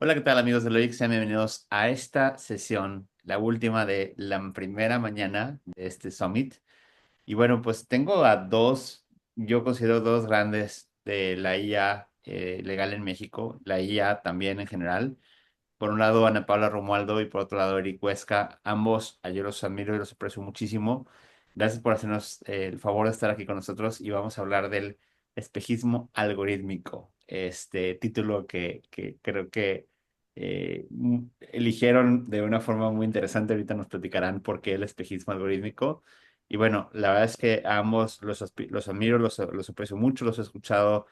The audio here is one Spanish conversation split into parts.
Hola, ¿qué tal amigos de Loic? Sean bienvenidos a esta sesión, la última de la primera mañana de este Summit. Y bueno, pues tengo a dos, yo considero dos grandes de la IA legal en México, la IA también en general. Por un lado, Ana Paula Romualdo y por otro lado, Eric Huesca. Ambos, yo los admiro y los aprecio muchísimo. Gracias por hacernos el favor de estar aquí con nosotros y vamos a hablar del espejismo algorítmico. Este título que creo que eligieron de una forma muy interesante. Ahorita nos platicarán por qué el espejismo algorítmico. Y bueno, la verdad es que a ambos los admiro, los aprecio mucho, los he escuchado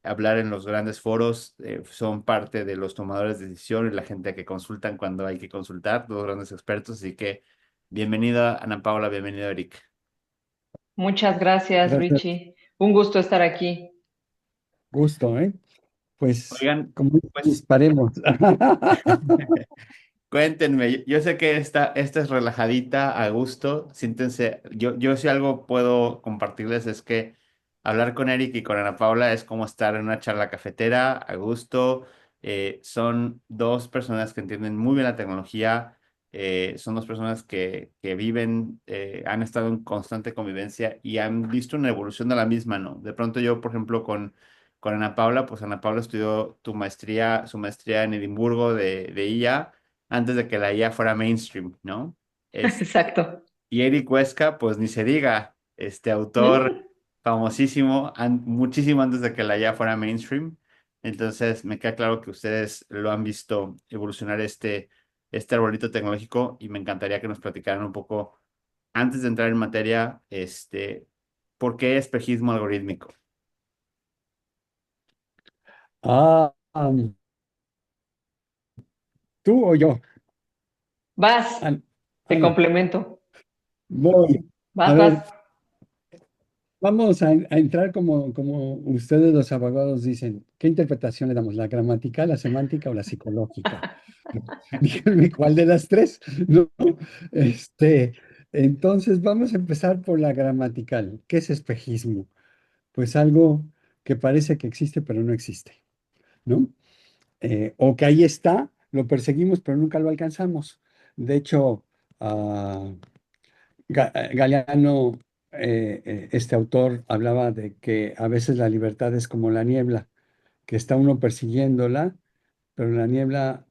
hablar en los grandes foros, son parte de los tomadores de decisión y la gente que consultan cuando hay que consultar, los grandes expertos. Así que bienvenida Ana Paula, bienvenido Eric. Muchas gracias, Gracias, Richie. Un gusto estar aquí. gusto, ¿eh? Pues, Oigan, como pues disparemos. cuéntenme, yo sé que esta es relajadita, a gusto, siéntense, yo si algo puedo compartirles es que hablar con Eric y con Ana Paula es como estar en una charla cafetera, a gusto. Son dos personas que entienden muy bien la tecnología, son dos personas que viven, han estado en constante convivencia y han visto una evolución de la misma, ¿no? De pronto yo, por ejemplo, con Ana Paula, pues Ana Paula estudió su maestría en Edimburgo de IA antes de que la IA fuera mainstream, ¿no? Es, Exacto. y Eric Huesca, pues ni se diga, este autor Mm. famosísimo, muchísimo antes de que la IA fuera mainstream. Entonces, me queda claro que ustedes lo han visto evolucionar este arbolito tecnológico y me encantaría que nos platicaran un poco, antes de entrar en materia, ¿por qué espejismo algorítmico? Ah, ¿tú o yo? Vas, An- te Ana, complemento. voy. A Vas, ver, vas. vamos a entrar como ustedes los abogados dicen. ¿Qué interpretación le damos? ¿La gramatical, la semántica o la psicológica? Díganme cuál de las tres, ¿no? Este, entonces, vamos a empezar por la gramatical. ¿Qué es espejismo? Pues algo que parece que existe, pero no existe, ¿no? O que ahí está, lo perseguimos, pero nunca lo alcanzamos. De hecho, ah, Galeano, este autor, hablaba de que a veces la libertad es como la niebla, que está uno persiguiéndola, pero la niebla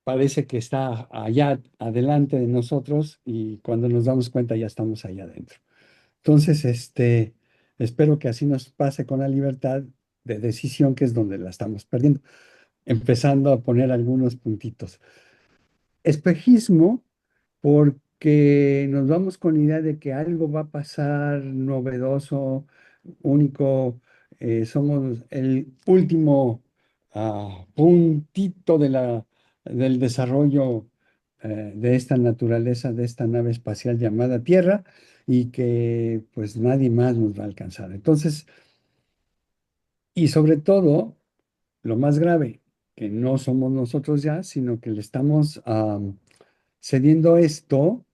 parece que está allá adelante de nosotros y cuando nos damos cuenta ya estamos allá adentro. Entonces, espero que así nos pase con la libertad de decisión, que es donde la estamos perdiendo, empezando a poner algunos puntitos. Espejismo, porque nos vamos con la idea de que algo va a pasar novedoso, único, somos el último puntito del desarrollo de esta naturaleza, de esta nave espacial llamada Tierra, y que pues nadie más nos va a alcanzar. Entonces, y sobre todo, lo más grave, que no somos nosotros ya, sino que le estamos cediendo esto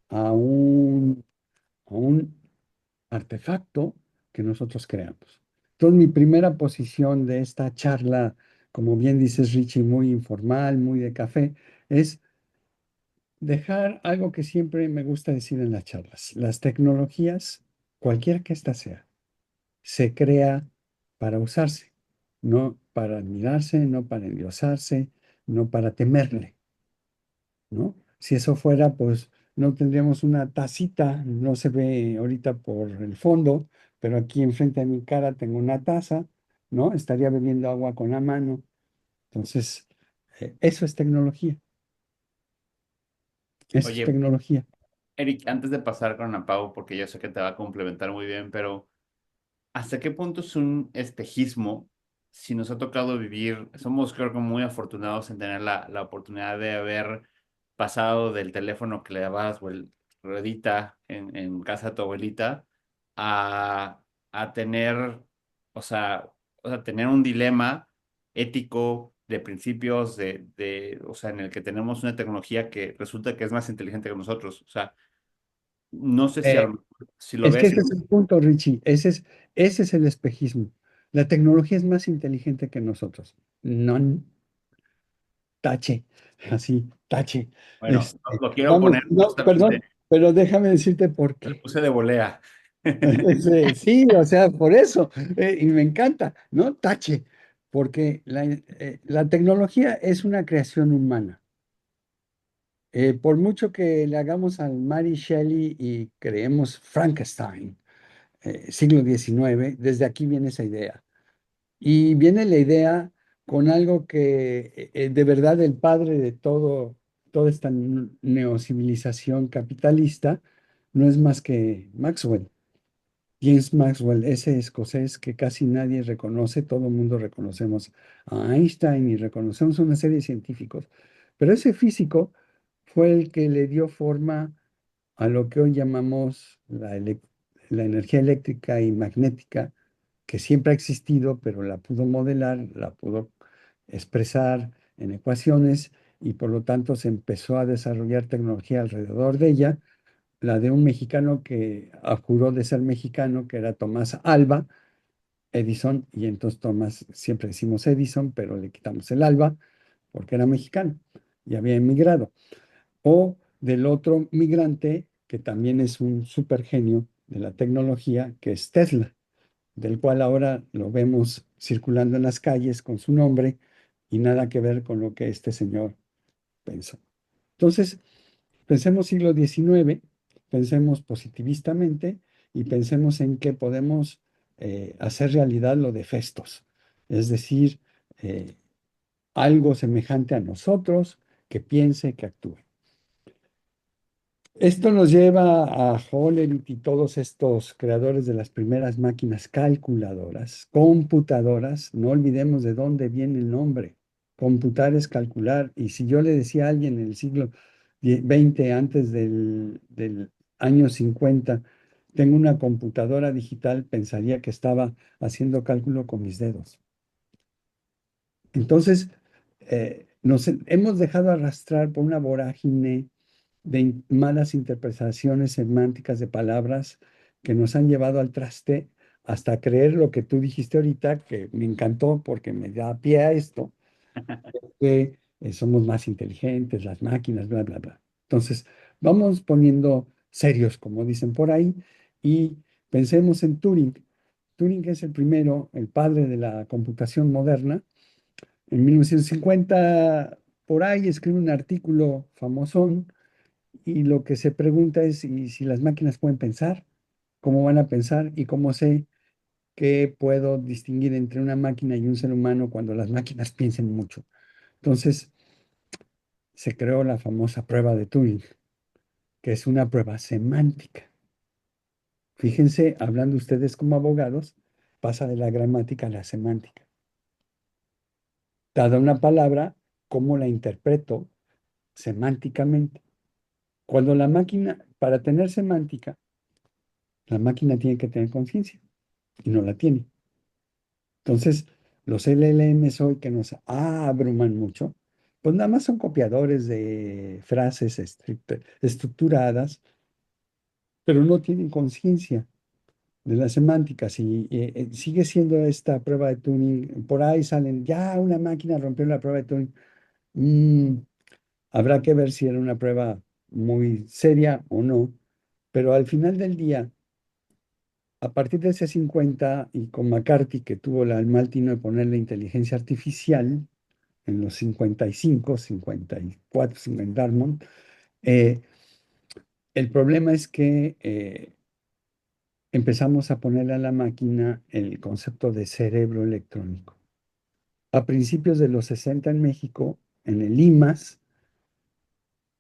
a un artefacto que nosotros creamos. Entonces, mi primera posición de esta charla, como bien dices, Richie, muy informal, muy de café, es dejar algo que siempre me gusta decir en las charlas. Las tecnologías, cualquiera que ésta sea, se crea para usarse, no para admirarse, no para endiosarse, no para temerle, ¿no? Si eso fuera, pues no tendríamos una tacita, no se ve ahorita por el fondo, pero aquí enfrente de mi cara tengo una taza, ¿no? Estaría bebiendo agua con la mano. Entonces, eso es tecnología, eso es Oye, tecnología. Eric, antes de pasar con Ana Pau, porque yo sé que te va a complementar muy bien, pero ¿hasta qué punto es un espejismo si nos ha tocado vivir? Somos, creo que, muy afortunados en tener la oportunidad de haber pasado del teléfono que le dabas o el ruedita en casa de tu abuelita a, a tener, o sea, tener un dilema ético de principios, o sea, en el que tenemos una tecnología que resulta que es más inteligente que nosotros. O sea, no sé si, Eh, si lo es que ves. ese es el punto, Richie. Ese es el espejismo. La tecnología es más inteligente que nosotros. No. tache, así, tache. Bueno, lo quiero Vamos, poner no, justamente, perdón, pero déjame decirte por le qué. puse de volea. Sí, o sea, por eso, y me encanta, ¿no? Tache, porque la tecnología es una creación humana. Por mucho que le hagamos al Mary Shelley y creemos Frankenstein, siglo XIX, desde aquí viene esa idea. Y viene la idea con algo que de verdad el padre de toda esta neocivilización capitalista no es más que Maxwell. James Maxwell, ese escocés que casi nadie reconoce, todo el mundo reconocemos a Einstein y reconocemos una serie de científicos, pero ese físico fue el que le dio forma a lo que hoy llamamos la energía eléctrica y magnética, que siempre ha existido, pero la pudo modelar, la pudo expresar en ecuaciones y por lo tanto se empezó a desarrollar tecnología alrededor de ella, la de un mexicano que juró de ser mexicano, que era Tomás Alba Edison, y entonces Tomás, siempre decimos Edison, pero le quitamos el Alba porque era mexicano y había emigrado. O del otro migrante, que también es un super genio de la tecnología, que es Tesla, del cual ahora lo vemos circulando en las calles con su nombre y nada que ver con lo que este señor pensó. Entonces, pensemos siglo XIX, pensemos positivistamente y pensemos en que podemos hacer realidad lo de Festos, es decir, eh, algo semejante a nosotros que piense, que actúe. Esto nos lleva a Hollerith y todos estos creadores de las primeras máquinas calculadoras, computadoras. No olvidemos de dónde viene el nombre. Computar es calcular. Y si yo le decía a alguien en el siglo XX, antes del año 50, tengo una computadora digital, pensaría que estaba haciendo cálculo con mis dedos. Entonces, nos hemos dejado arrastrar por una vorágine de malas interpretaciones semánticas de palabras que nos han llevado al traste hasta creer lo que tú dijiste ahorita, que me encantó porque me da pie a esto, que somos más inteligentes, las máquinas, bla, bla, bla. Entonces, vamos poniendo serios, como dicen por ahí, y pensemos en Turing. Turing es el primero, el padre de la computación moderna. En 1950, por ahí escribe un artículo famosón y lo que se pregunta es, ¿y si las máquinas pueden pensar? ¿Cómo van a pensar? ¿Y cómo sé que puedo distinguir entre una máquina y un ser humano cuando las máquinas piensen mucho? Entonces se creó la famosa prueba de Turing, que es una prueba semántica. Fíjense, hablando ustedes como abogados, pasa de la gramática a la semántica. Dada una palabra, ¿cómo la interpreto semánticamente? Cuando la máquina, para tener semántica, la máquina tiene que tener conciencia y no la tiene. Entonces, los LLMs hoy que nos abruman mucho, pues nada más son copiadores de frases estructuradas, pero no tienen conciencia de las semánticas y sigue siendo esta prueba de Turing. Por ahí salen, ya una máquina rompió la prueba de Turing. Mm, habrá que ver si era una prueba muy seria o no, pero al final del día, a partir de ese 50 y con McCarthy, que tuvo el mal tino de ponerle inteligencia artificial, en los 55, 54, 50 Dartmouth. Eh, el problema es que empezamos a ponerle a la máquina el concepto de cerebro electrónico. A principios de los 60 en México, en el IMAS,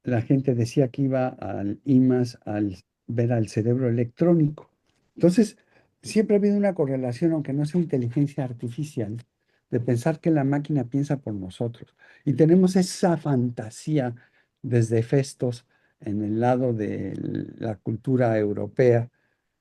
la gente decía que iba al IMAS al ver al cerebro electrónico. Entonces, siempre ha habido una correlación, aunque no sea inteligencia artificial, de pensar que la máquina piensa por nosotros. Y tenemos esa fantasía desde Festos en el lado de la cultura europea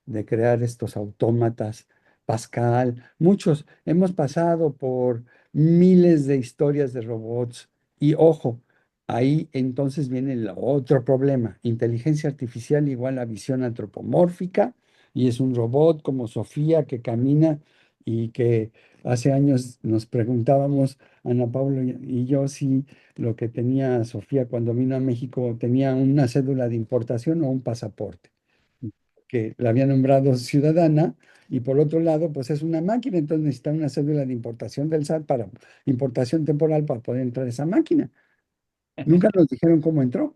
de crear estos autómatas, Pascal, muchos. Hemos pasado por miles de historias de robots y ojo, ahí entonces viene el otro problema. Inteligencia artificial igual a visión antropomórfica y es un robot como Sofía que camina y que hace años nos preguntábamos, Ana Paula y yo, si lo que tenía Sofía cuando vino a México tenía una cédula de importación o un pasaporte, que la había nombrado ciudadana, y por otro lado, pues es una máquina, entonces necesita una cédula de importación del SAT para importación temporal para poder entrar a esa máquina. Nunca nos dijeron cómo entró,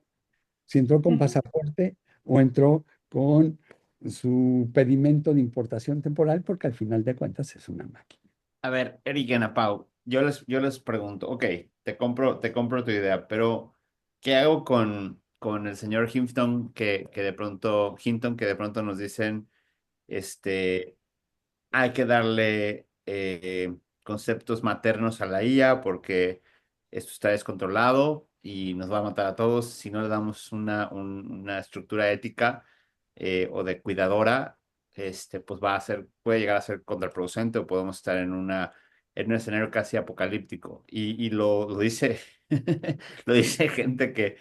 si entró con Ujú. pasaporte o entró con su pedimento de importación temporal, porque al final de cuentas es una máquina. A ver, Eric y Ana Pau, yo les pregunto, ok, te compro tu idea, pero ¿qué hago con el señor Hinton, que de pronto nos dicen, este, hay que darle conceptos maternos a la IA porque esto está descontrolado y nos va a matar a todos si no le damos una estructura ética o de cuidadora, pues puede llegar a ser contraproducente o podemos estar en un escenario casi apocalíptico. Y lo dice, lo dice gente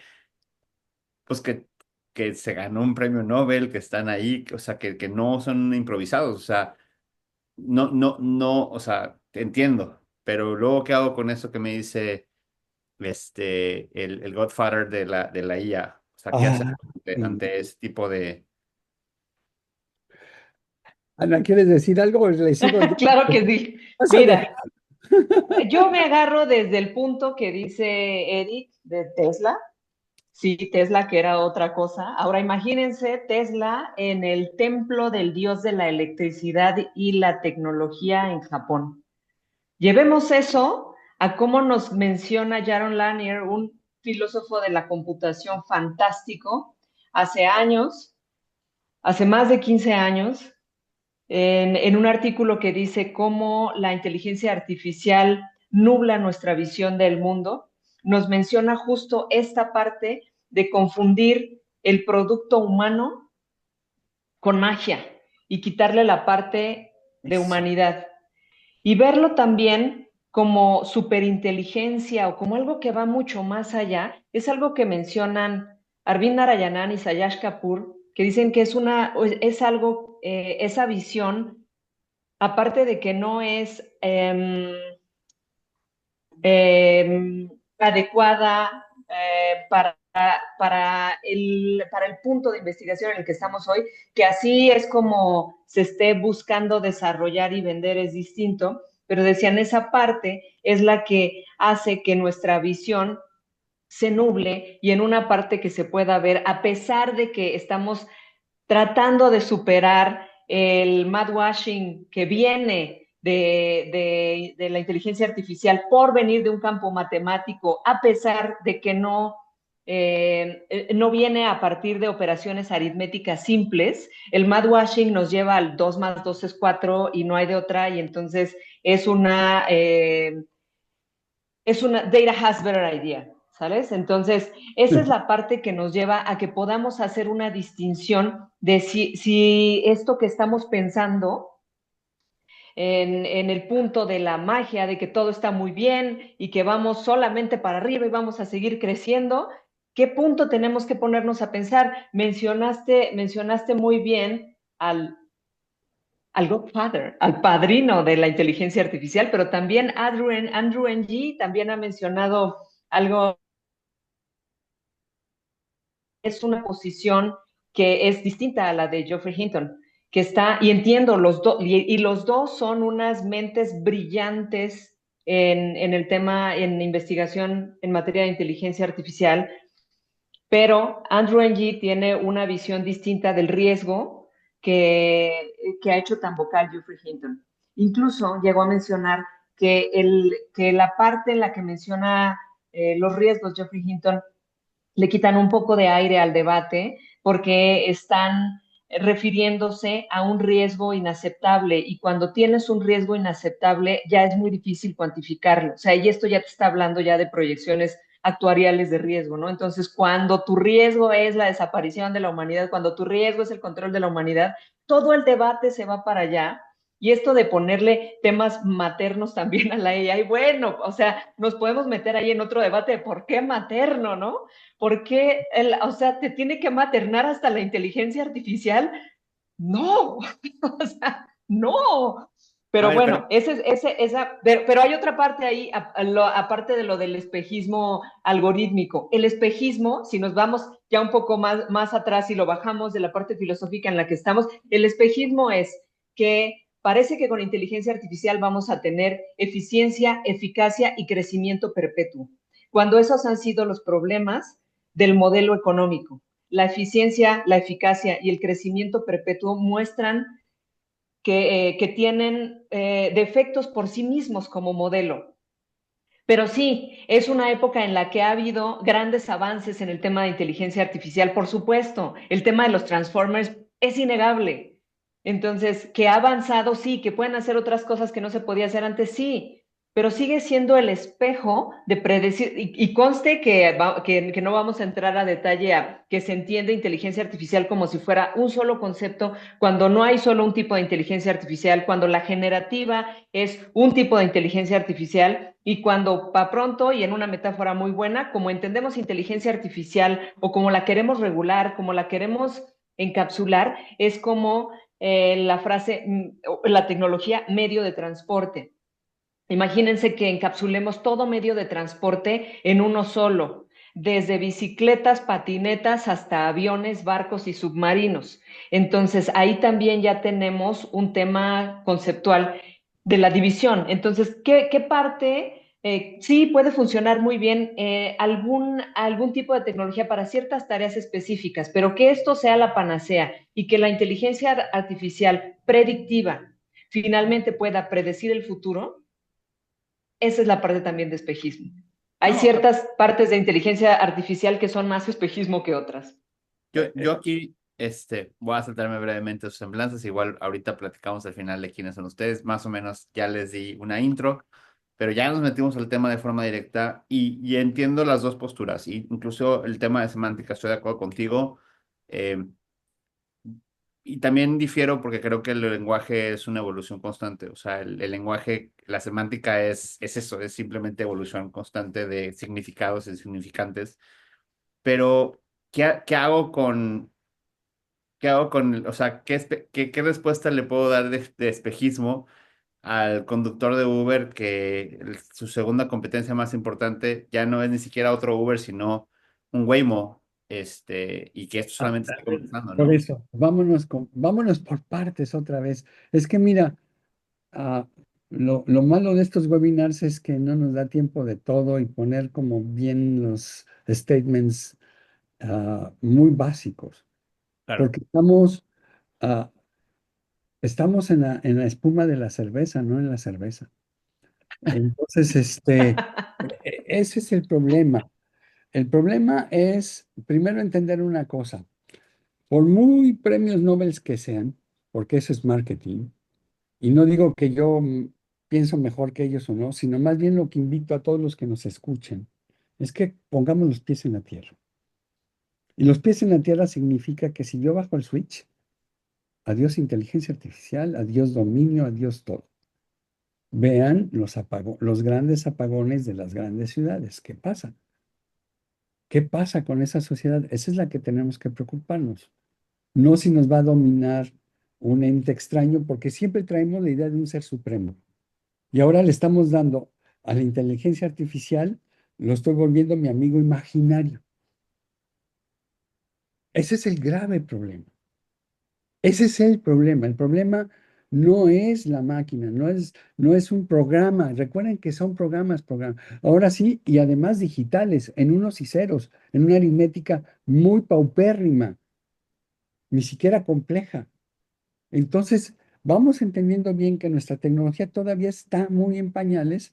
pues que se ganó un premio Nobel, que están ahí, o sea, que no son improvisados, o sea. No, no, no, o sea, te entiendo, pero luego, ¿qué hago con eso que me dice el Godfather de la IA? O sea, ¿qué hacer Ah, sí. ante ese tipo de... Ana, ¿quieres decir algo? Le sigo yo. Claro que sí. Vas a dejar. Mira, yo me agarro desde el punto que dice Eric de Tesla. Sí, Tesla, que era otra cosa. Ahora imagínense Tesla en el templo del dios de la electricidad y la tecnología en Japón. Llevemos eso a cómo nos menciona Jaron Lanier, un filósofo de la computación fantástico, hace años, hace más de 15 años, en un artículo que dice cómo la inteligencia artificial nubla nuestra visión del mundo, nos menciona justo esta parte de confundir el producto humano con magia y quitarle la parte de Eso. humanidad y verlo también como superinteligencia o como algo que va mucho más allá, es algo que mencionan Arvind Narayanan y Sayash Kapoor, que dicen que es algo, esa visión, aparte de que no es adecuada para el punto de investigación en el que estamos hoy, que así es como se esté buscando desarrollar y vender es distinto, pero decían esa parte es la que hace que nuestra visión se nuble y en una parte que se pueda ver, a pesar de que estamos tratando de superar el mad washing que viene de la inteligencia artificial por venir de un campo matemático, a pesar de que no viene a partir de operaciones aritméticas simples. El mad washing nos lleva al 2 más 2 es 4 y no hay de otra, y entonces es una data has better idea, ¿sabes? Entonces, esa es la parte que nos lleva a que podamos hacer una distinción de si esto que estamos pensando en el punto de la magia, de que todo está muy bien y que vamos solamente para arriba y vamos a seguir creciendo, ¿qué punto tenemos que ponernos a pensar? Mencionaste muy bien al Godfather, al padrino de la inteligencia artificial, pero también Andrew Ng también ha mencionado algo, es una posición que es distinta a la de Geoffrey Hinton, que está, y entiendo, y los dos son unas mentes brillantes en el tema, en investigación en materia de inteligencia artificial, pero Andrew Ng tiene una visión distinta del riesgo que ha hecho tan vocal Geoffrey Hinton. Incluso llegó a mencionar que la parte en la que menciona los riesgos Geoffrey Hinton le quitan un poco de aire al debate porque están refiriéndose a un riesgo inaceptable, y cuando tienes un riesgo inaceptable ya es muy difícil cuantificarlo. O sea, y esto ya te está hablando ya de proyecciones actuariales de riesgo, ¿no? Entonces, cuando tu riesgo es la desaparición de la humanidad, cuando tu riesgo es el control de la humanidad, todo el debate se va para allá. Y esto de ponerle temas maternos también a la AI, bueno, o sea, nos podemos meter ahí en otro debate de por qué materno, ¿no? ¿Por qué, o sea, te tiene que maternar hasta la inteligencia artificial? No, o sea, no. A Pero ver, bueno, pero hay otra parte ahí, aparte de lo del espejismo algorítmico. El espejismo, si nos vamos ya un poco más atrás y lo bajamos de la parte filosófica en la que estamos, el espejismo es que parece que con inteligencia artificial vamos a tener eficiencia, eficacia y crecimiento perpetuo, cuando esos han sido los problemas del modelo económico. La eficiencia, la eficacia y el crecimiento perpetuo muestran que tienen defectos por sí mismos como modelo. Pero sí, es una época en la que ha habido grandes avances en el tema de inteligencia artificial, por supuesto. El tema de los transformers es innegable. Entonces, que ha avanzado, sí, que pueden hacer otras cosas que no se podía hacer antes, sí, pero sigue siendo el espejo de predecir, y conste que no vamos a entrar a detalle a que se entiende inteligencia artificial como si fuera un solo concepto, cuando no hay solo un tipo de inteligencia artificial, cuando la generativa es un tipo de inteligencia artificial y cuando pa pronto y en una metáfora muy buena, como entendemos inteligencia artificial o como la queremos regular, como la queremos encapsular, es como la frase, la tecnología medio de transporte. Imagínense que encapsulemos todo medio de transporte en uno solo, desde bicicletas, patinetas hasta aviones, barcos y submarinos. Entonces, ahí también ya tenemos un tema conceptual de la división. Entonces, ¿qué parte sí puede funcionar muy bien algún tipo de tecnología para ciertas tareas específicas, pero que esto sea la panacea y que la inteligencia artificial predictiva finalmente pueda predecir el futuro? Esa es la parte también de espejismo. Hay no, ciertas partes de inteligencia artificial que son más espejismo que otras. yo aquí voy a saltarme brevemente sus semblanzas. Igual ahorita platicamos al final de quiénes son ustedes. Más o menos ya les di una intro, pero ya nos metimos al tema de forma directa y entiendo las dos posturas. Y incluso el tema de semántica, estoy de acuerdo contigo. Eh, y también difiero porque creo que el lenguaje es una evolución constante. O sea, el lenguaje, la semántica es eso, es simplemente evolución constante de significados y significantes. Pero, ¿qué hago o sea, qué respuesta le puedo dar de espejismo al conductor de Uber que su segunda competencia más importante ya no es ni siquiera otro Uber, sino un Waymo, y que esto solamente está comenzando, Por ¿no? eso, vámonos por partes otra vez. Es que mira, lo malo de estos webinars es que no nos da tiempo de todo y poner como bien los statements muy básicos, Claro. porque ah, estamos en la espuma de la cerveza, no en la cerveza. Entonces, ese es el problema. El problema es, primero, entender una cosa. Por muy premios Nobel que sean, porque eso es marketing, y no digo que yo pienso mejor que ellos o no, sino más bien lo que invito a todos los que nos escuchen, es que pongamos los pies en la tierra. Y los pies en la tierra significa que si yo bajo el switch, adiós inteligencia artificial, adiós dominio, adiós todo. Vean los grandes apagones de las grandes ciudades. ¿Qué pasa? ¿Qué pasa con esa sociedad? Esa es la que tenemos que preocuparnos. No si nos va a dominar un ente extraño, porque siempre traemos la idea de un ser supremo. Y ahora le estamos dando a la inteligencia artificial, lo estoy volviendo mi amigo imaginario. Ese es el grave problema. Ese es el problema. El problema no es la máquina, no es un programa. Recuerden que son programas. Ahora sí, y además digitales, en unos y ceros, en una aritmética muy paupérrima, ni siquiera compleja. Entonces, vamos entendiendo bien que nuestra tecnología todavía está muy en pañales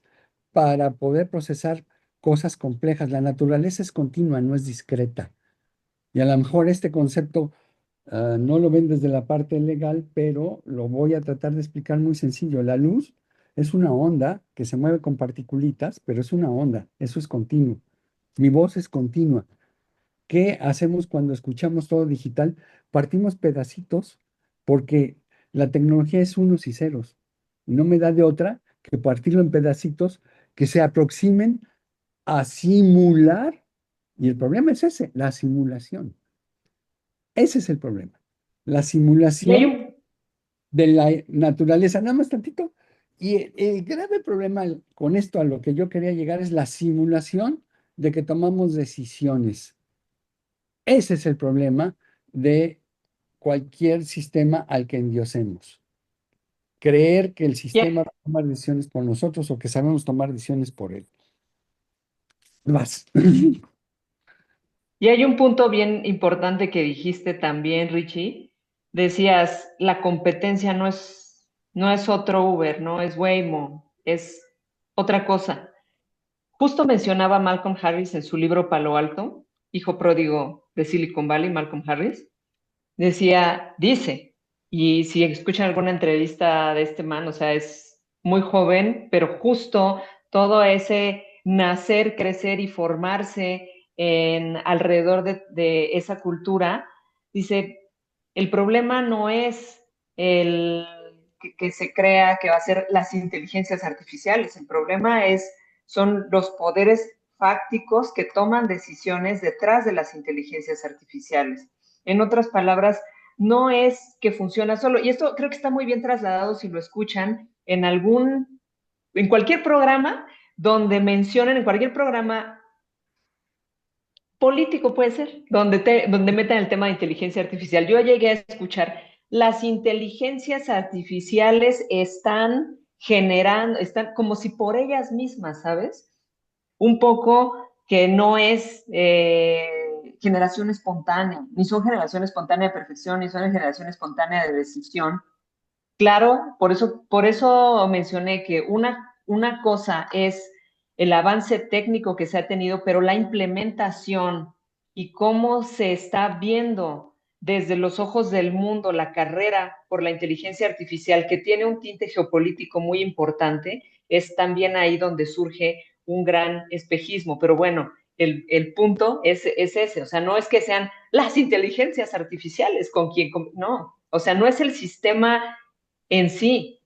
para poder procesar cosas complejas. La naturaleza es continua, no es discreta. Y a lo mejor este concepto no lo ven desde la parte legal, pero lo voy a tratar de explicar muy sencillo. La luz es una onda que se mueve con particulitas, pero es una onda, eso es continuo. Mi voz es continua. ¿Qué hacemos cuando escuchamos todo digital? Partimos pedacitos porque la tecnología es unos y ceros. Y no me da de otra que partirlo en pedacitos que se aproximen a simular. Y el problema es ese, la simulación. Ese es el problema. La Y hay simulación un, de la naturaleza. Nada más tantito. Y el grave problema con esto a lo que yo quería llegar es la simulación de que tomamos decisiones. Ese es el problema de cualquier sistema al que endiosemos. Creer que el Y, sistema va a tomar decisiones por nosotros o que sabemos tomar decisiones por él. Vas. y hay un punto bien importante que dijiste también, Richie. Decías, la competencia no es otro Uber, no es Waymo, es otra cosa. Justo mencionaba Malcolm Harris en su libro Palo Alto, hijo pródigo de Silicon Valley, Malcolm Harris. Dice, y si escuchan alguna entrevista de este man, o sea, es muy joven, pero justo todo ese nacer, crecer y formarse alrededor de esa cultura, dice, el problema no es el que se crea que va a ser las inteligencias artificiales, el problema son los poderes fácticos que toman decisiones detrás de las inteligencias artificiales. En otras palabras, no es que funciona solo. Y esto creo que está muy bien trasladado si lo escuchan en cualquier programa donde mencionen, en cualquier programa político puede ser, donde metan el tema de inteligencia artificial. Yo llegué a escuchar, las inteligencias artificiales están como si por ellas mismas, ¿sabes? Un poco que no es generación espontánea, ni son generación espontánea de perfección, ni son generación espontánea de decisión. Claro, por eso mencioné que una cosa es el avance técnico que se ha tenido, pero la implementación y cómo se está viendo desde los ojos del mundo la carrera por la inteligencia artificial, que tiene un tinte geopolítico muy importante, es también ahí donde surge un gran espejismo. Pero bueno, el punto es ese, o sea, no es que sean las inteligencias artificiales no, o sea, no es el sistema en sí,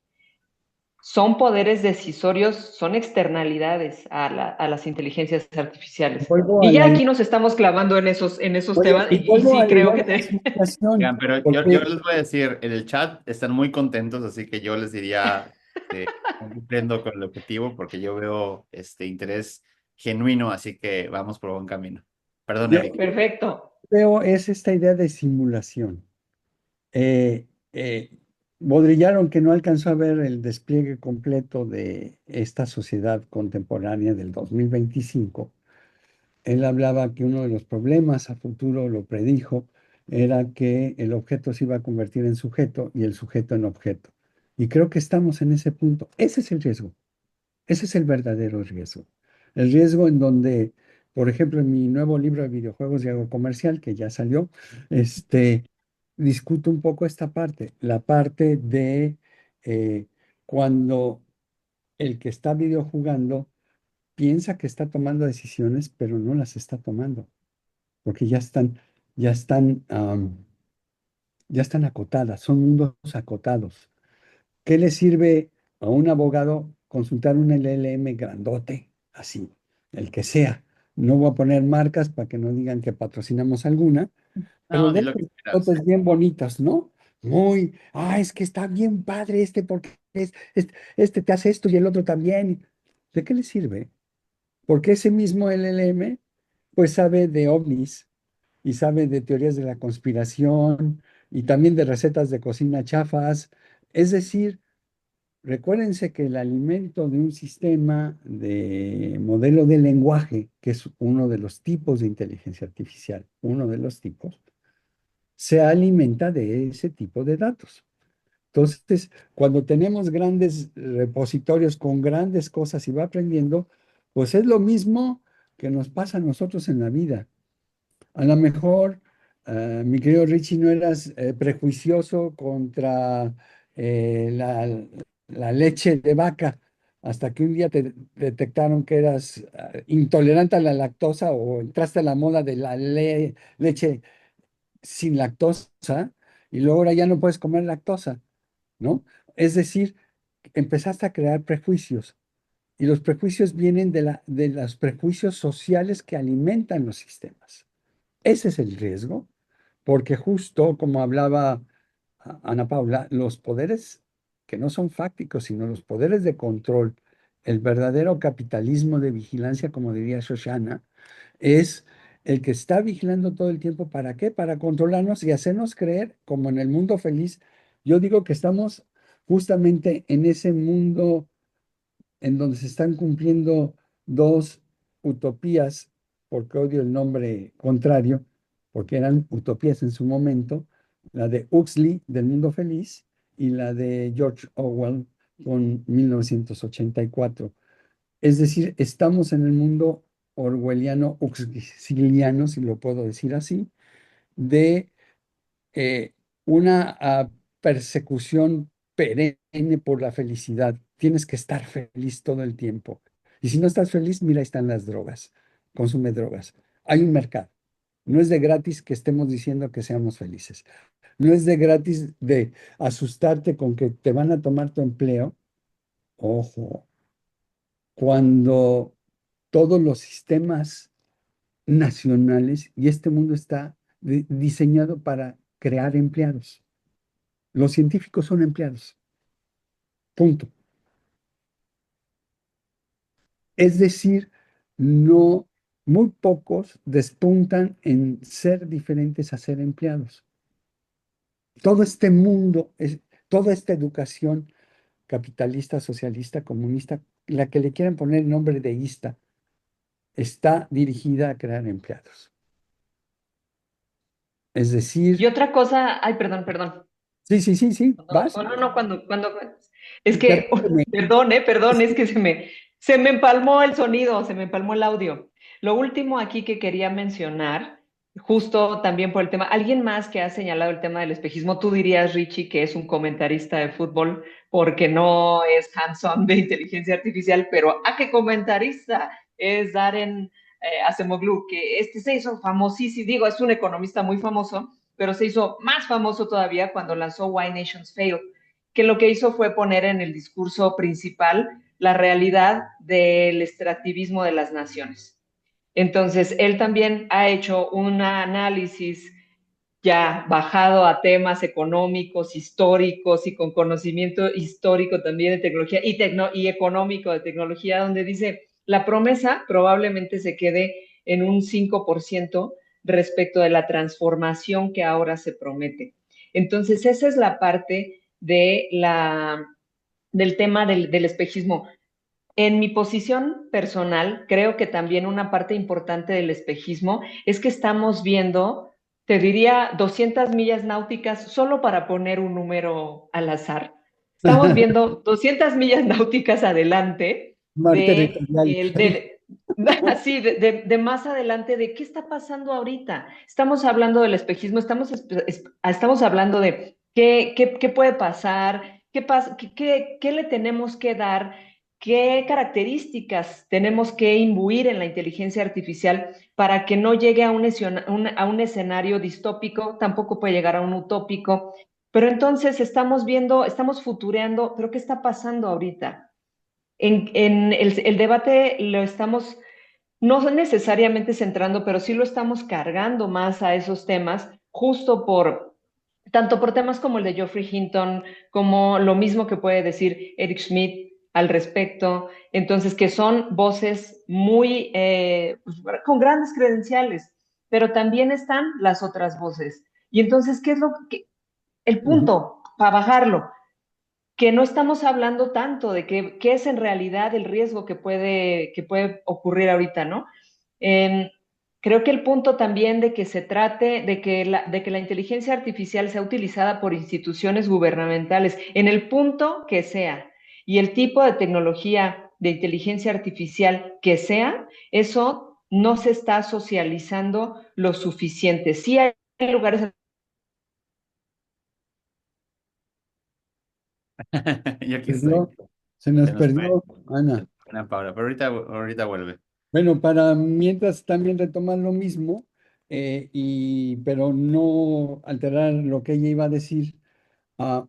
son poderes decisorios, son externalidades a las inteligencias artificiales. Vuelvo a Y la, ya aquí nos estamos clavando en esos temas y vuelvo sí a la creo idea que de la simulación, Oigan, pero yo porque les voy a decir, en el chat están muy contentos, así que yo les diría, cumpliendo con el objetivo, porque yo veo este interés genuino, así que vamos por buen camino. Perdón, yo Eric. perfecto. veo es esta idea de simulación. Eh, eh, Baudrillard, aunque no alcanzó a ver el despliegue completo de esta sociedad contemporánea del 2025, él hablaba que uno de los problemas a futuro, lo predijo, era que el objeto se iba a convertir en sujeto y el sujeto en objeto. Y creo que estamos en ese punto. Ese es el riesgo. Ese es el verdadero riesgo. El riesgo en donde, por ejemplo, en mi nuevo libro de videojuegos y algo comercial, que ya salió, discuto un poco esta parte, la parte de cuando el que está videojugando piensa que está tomando decisiones, pero no las está tomando, porque ya están, ya están acotadas, son mundos acotados. ¿Qué le sirve a un abogado consultar un LLM grandote, así, el que sea? No voy a poner marcas para que no digan que patrocinamos alguna, pero No, di de lo que estos quieras. grandotes bien bonitos, ¿no? Muy, es que está bien padre porque este te hace esto y el otro también. ¿De qué le sirve? Porque ese mismo LLM, pues sabe de ovnis y sabe de teorías de la conspiración y también de recetas de cocina chafas. Es decir, recuérdense que el alimento de un sistema de modelo de lenguaje, que es uno de los tipos de inteligencia artificial, uno de los tipos, se alimenta de ese tipo de datos. Entonces, cuando tenemos grandes repositorios con grandes cosas y va aprendiendo, pues es lo mismo que nos pasa a nosotros en la vida. A lo mejor, mi querido Richie, no eras prejuicioso contra la leche de vaca hasta que un día te detectaron que eras intolerante a la lactosa o entraste a la moda de la leche sin lactosa y luego ahora ya no puedes comer lactosa, ¿no? Es decir, empezaste a crear prejuicios y los prejuicios vienen de los prejuicios sociales que alimentan los sistemas. Ese es el riesgo, porque justo como hablaba Ana Paula, los poderes que no son fácticos, sino los poderes de control, el verdadero capitalismo de vigilancia, como diría Shoshana, es el que está vigilando todo el tiempo. ¿Para qué? Para controlarnos y hacernos creer, como en el mundo feliz. Yo digo que estamos justamente en ese mundo en donde se están cumpliendo dos utopías, porque odio el nombre contrario, porque eran utopías en su momento, la de Huxley del mundo feliz y la de George Orwell con 1984. Es decir, estamos en el mundo orwelliano, huxleyiano, si lo puedo decir así, de eh, una persecución perenne por la felicidad. Tienes que estar feliz todo el tiempo. Y si no estás feliz, mira, ahí están las drogas. Consume drogas. Hay un mercado. No es de gratis que estemos diciendo que seamos felices. No es de gratis de asustarte con que te van a tomar tu empleo. Ojo, cuando todos los sistemas nacionales y este mundo está diseñado para crear empleados. Los científicos son empleados, punto. Es decir, no, muy pocos despuntan en ser diferentes a ser empleados. Todo este mundo, toda esta educación capitalista, socialista, comunista, la que le quieran poner el nombre de ista, está dirigida a crear empleados. Es Y decir, otra cosa, ay, perdón, perdón. sí, sí, sí, sí, No, vas, no, no, es que, interrúmpeme. perdón, es que se me empalmó el sonido, se me empalmó el audio. Lo último aquí que quería mencionar, justo también por el tema, alguien más que ha señalado el tema del espejismo, tú dirías, Richie, que es un comentarista de fútbol porque no es hands-on de inteligencia artificial, pero ¿a qué comentarista es Darren Acemoglu? Que este se hizo famosísimo, digo, es un economista muy famoso, pero se hizo más famoso todavía cuando lanzó Why Nations Fail, que lo que hizo fue poner en el discurso principal la realidad del extractivismo de las naciones. Entonces, él también ha hecho un análisis ya bajado a temas económicos, históricos y con conocimiento histórico también de tecnología y económico de tecnología, donde dice, la promesa probablemente se quede en un 5% respecto de la transformación que ahora se promete. Entonces, esa es la parte del tema del espejismo. En mi posición personal, creo que también una parte importante del espejismo es que estamos viendo, te diría, 200 millas náuticas, solo para poner un número al azar. Estamos viendo 200 millas náuticas adelante Mar de, territorial. el, del, así, de más adelante de qué está pasando ahorita. Estamos hablando del espejismo, estamos hablando de qué puede pasar, qué le tenemos que dar, qué características tenemos que imbuir en la inteligencia artificial para que no llegue a a un escenario distópico, tampoco puede llegar a un utópico. Pero entonces estamos viendo, estamos futureando, pero ¿qué está pasando ahorita? En el debate lo estamos no necesariamente centrando, pero sí lo estamos cargando más a esos temas, justo por, tanto por temas como el de Geoffrey Hinton, como lo mismo que puede decir Eric Schmidt al respecto, entonces que son voces muy, pues, con grandes credenciales, pero también están las otras voces. Y entonces, ¿qué es el punto para bajarlo? Que no estamos hablando tanto de qué es en realidad el riesgo que puede ocurrir ahorita, ¿no? Eh, Creo que el punto también de que se trate de que la inteligencia artificial sea utilizada por instituciones gubernamentales en el punto que sea y el tipo de tecnología de inteligencia artificial que sea, eso no se está socializando lo suficiente. Sí hay lugares. Yo aquí estoy. Perdió, se nos Se nos fue. perdió, Ana. Ana Paula, pero ahorita vuelve. Bueno, para mientras también retomar lo mismo, pero no alterar lo que ella iba a decir, ah,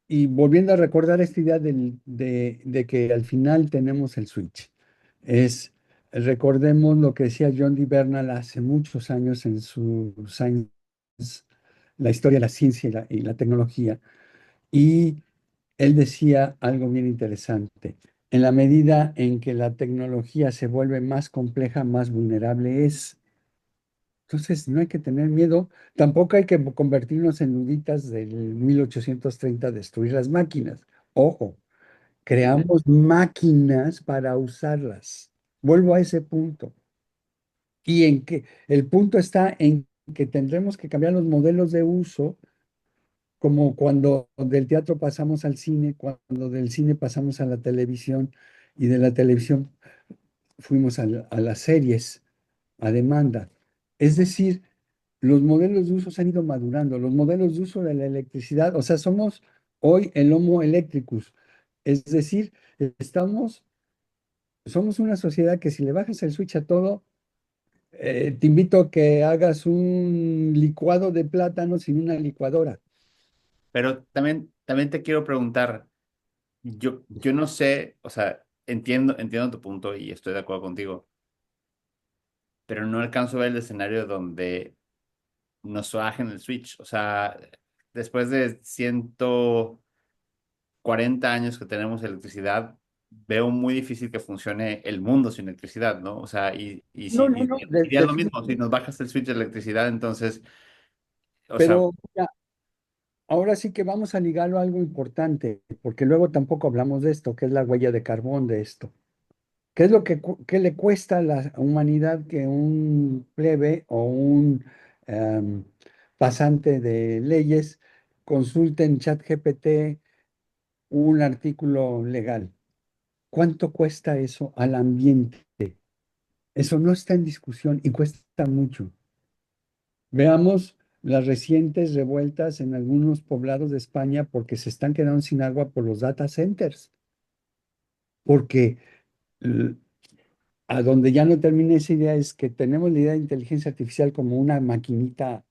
y volviendo a recordar esta idea de que al final tenemos el switch. Recordemos lo que decía John D. Bernal hace muchos años en su Science, la historia de la ciencia y la tecnología. Y él decía algo bien interesante. En la medida en que la tecnología se vuelve más compleja, más vulnerable es. Entonces, no hay que tener miedo. Tampoco hay que convertirnos en luditas del 1830, destruir las máquinas. Ojo, creamos máquinas para usarlas. Vuelvo a ese punto. Y en que el punto está en que tendremos que cambiar los modelos de uso, como cuando del teatro pasamos al cine, cuando del cine pasamos a la televisión y de la televisión fuimos a las series a demanda. Es decir, los modelos de uso se han ido madurando, los modelos de uso de la electricidad, o sea, somos hoy el Homo electricus, es decir, estamos, somos una sociedad que si le bajas el switch a todo, te invito a que hagas un licuado de plátano sin una licuadora. Pero también te quiero preguntar, yo no sé, o sea, entiendo tu punto y estoy de acuerdo contigo, pero no alcanzo a ver el escenario donde nos bajen el switch. O sea, después de 140 años que tenemos electricidad, veo muy difícil que funcione el mundo sin electricidad, ¿no? O sea, y No, si no, no, diría lo mismo, si nos bajas el switch de electricidad, entonces, o sea, pero ya, ahora sí que vamos a ligarlo a algo importante, porque luego tampoco hablamos de esto, que es la huella de carbón de esto. ¿Qué es lo que qué le cuesta a la humanidad que un plebe o un em, pasante de leyes consulte en ChatGPT un artículo legal? ¿Cuánto cuesta eso al ambiente? Eso no está en discusión y cuesta mucho. Veamos las recientes revueltas en algunos poblados de España porque se están quedando sin agua por los data centers, porque l- a donde ya no termina esa idea es que tenemos la idea de inteligencia artificial como una maquinita